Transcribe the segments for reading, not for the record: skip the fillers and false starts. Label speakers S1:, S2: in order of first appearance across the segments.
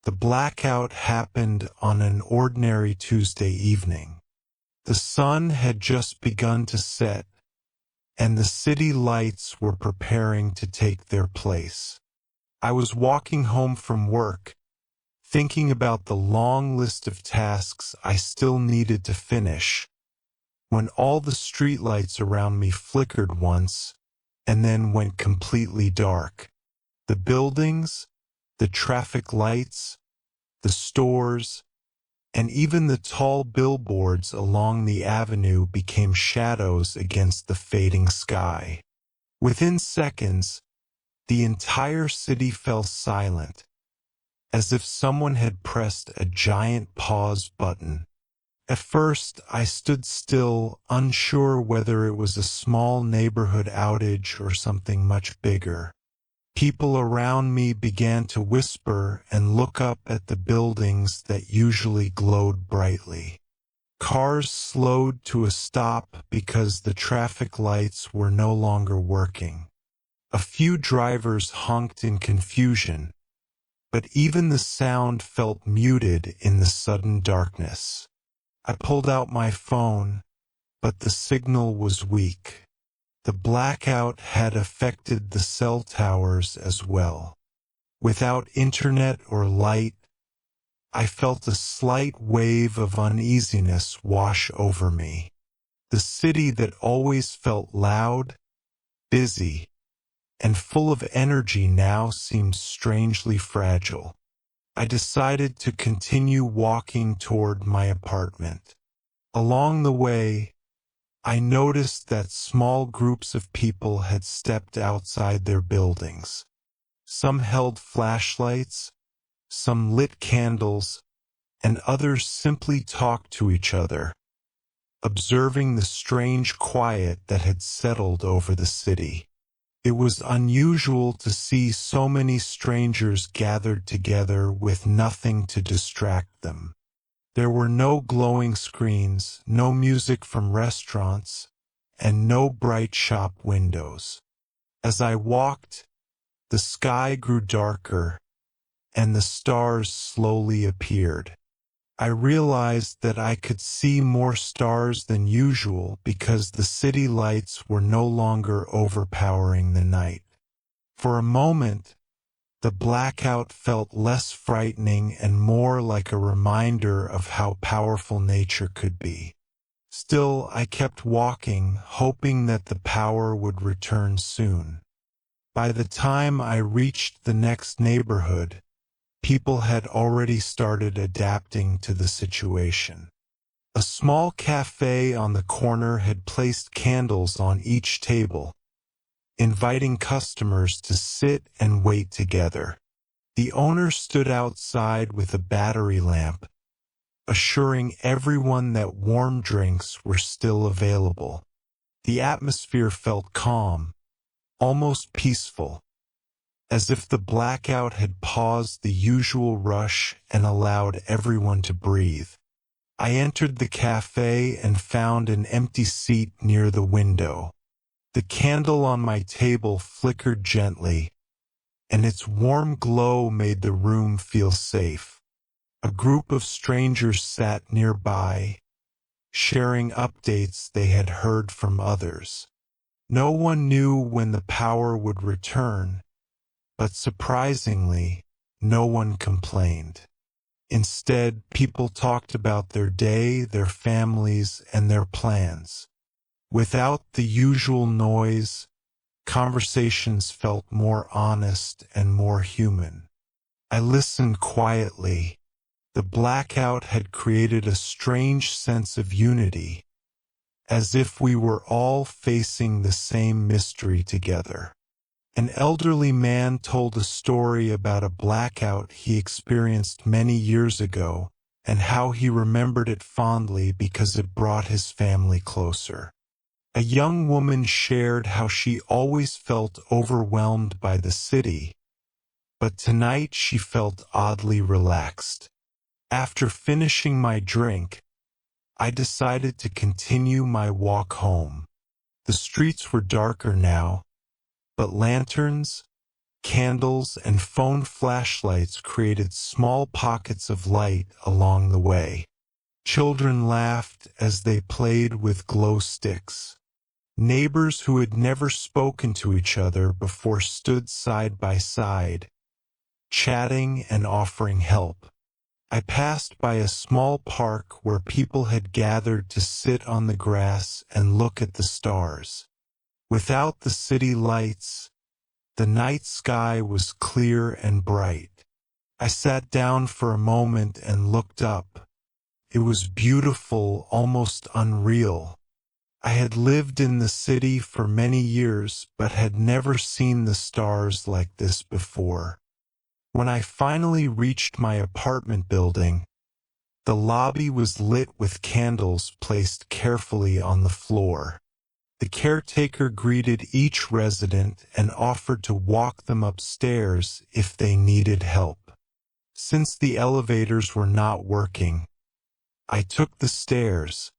S1: The blackout happened on an ordinary Tuesday evening. The sun had just begun to set, and the city lights were preparing to take their place. I was walking home from work, thinking about the long list of tasks I still needed to finish, when all the streetlights around me flickered once and then went completely dark. The buildings, the traffic lights, the stores, and even the tall billboards along the avenue became shadows against the fading sky. Within seconds, the entire city fell silent, as if someone had pressed a giant pause button. At first, I stood still, unsure whether it was a small neighborhood outage or something much bigger. People around me began to whisper and look up at the buildings that usually glowed brightly. Cars slowed to a stop because the traffic lights were no longer working. A few drivers honked in confusion, but even the sound felt muted in the sudden darkness. I pulled out my phone, but the signal was weak. The blackout had affected the cell towers as well. Without internet or light, I felt a slight wave of uneasiness wash over me. The city that always felt loud, busy, and full of energy now seemed strangely fragile. I decided to continue walking toward my apartment. Along the way, I noticed that small groups of people had stepped outside their buildings. Some held flashlights, some lit candles, and others simply talked to each other, observing the strange quiet that had settled over the city. It was unusual to see so many strangers gathered together with nothing to distract them. There were no glowing screens, no music from restaurants, and no bright shop windows. As I walked, the sky grew darker, and the stars slowly appeared. I realized that I could see more stars than usual because the city lights were no longer overpowering the night. For a moment, the blackout felt less frightening and more like a reminder of how powerful nature could be. Still, I kept walking, hoping that the power would return soon. By the time I reached the next neighborhood, people had already started adapting to the situation. A small cafe on the corner had placed candles on each table, inviting customers to sit and wait together. The owner stood outside with a battery lamp, assuring everyone that warm drinks were still available. The atmosphere felt calm, almost peaceful, as if the blackout had paused the usual rush and allowed everyone to breathe. I entered the cafe and found an empty seat near the window. The candle on my table flickered gently, and its warm glow made the room feel safe. A group of strangers sat nearby, sharing updates they had heard from others. No one knew when the power would return, but surprisingly, no one complained. Instead, people talked about their day, their families, and their plans. Without the usual noise, conversations felt more honest and more human. I listened quietly. The blackout had created a strange sense of unity, as if we were all facing the same mystery together. An elderly man told a story about a blackout he experienced many years ago and how he remembered it fondly because it brought his family closer. A young woman shared how she always felt overwhelmed by the city, but tonight she felt oddly relaxed. After finishing my drink, I decided to continue my walk home. The streets were darker now, but lanterns, Candles and phone flashlights created small pockets of light along the way. Children laughed as they played with glow sticks. Neighbors who had never spoken to each other before stood side by side, chatting and offering help. I passed by a small park where people had gathered to sit on the grass and look at the stars. Without the city lights, the night sky was clear and bright. I sat down for a moment and looked up. It was beautiful, almost unreal. I had lived in the city for many years, but had never seen the stars like this before. When I finally reached my apartment building, the lobby was lit with candles placed carefully on the floor. The caretaker greeted each resident and offered to walk them upstairs if they needed help. Since the elevators were not working, I took the stairs,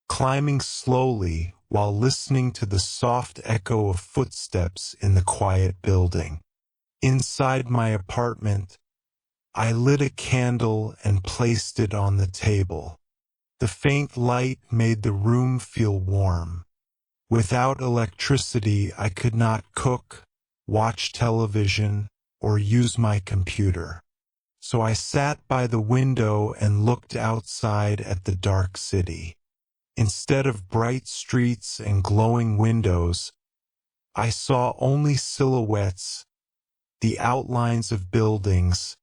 S1: climbing slowly while listening to the soft echo of footsteps in the quiet building. Inside my apartment, I lit a candle and placed it on the table. The faint light made the room feel warm. Without electricity, I could not cook, watch television, or use my computer. So I sat by the window and looked outside at the dark city. Instead of bright streets and glowing windows, I saw only silhouettes, the outlines of buildings,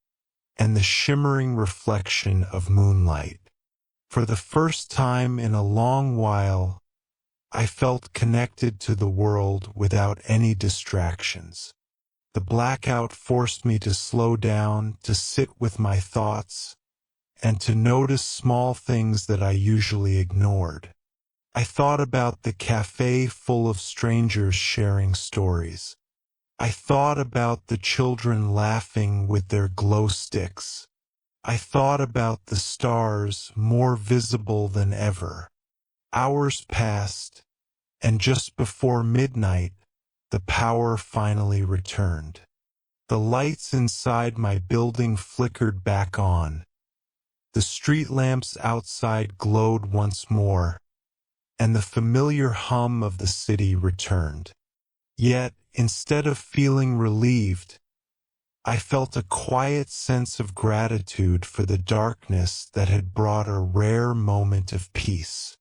S1: and the shimmering reflection of moonlight. For the first time in a long while, I felt connected to the world without any distractions. The blackout forced me to slow down, to sit with my thoughts, and to notice small things that I usually ignored. I thought about the cafe full of strangers sharing stories. I thought about the children laughing with their glow sticks. I thought about the stars more visible than ever. Hours passed, and just before midnight, the power finally returned. The lights inside my building flickered back on. The street lamps outside glowed once more, and the familiar hum of the city returned. Yet, instead of feeling relieved, I felt a quiet sense of gratitude for the darkness that had brought a rare moment of peace.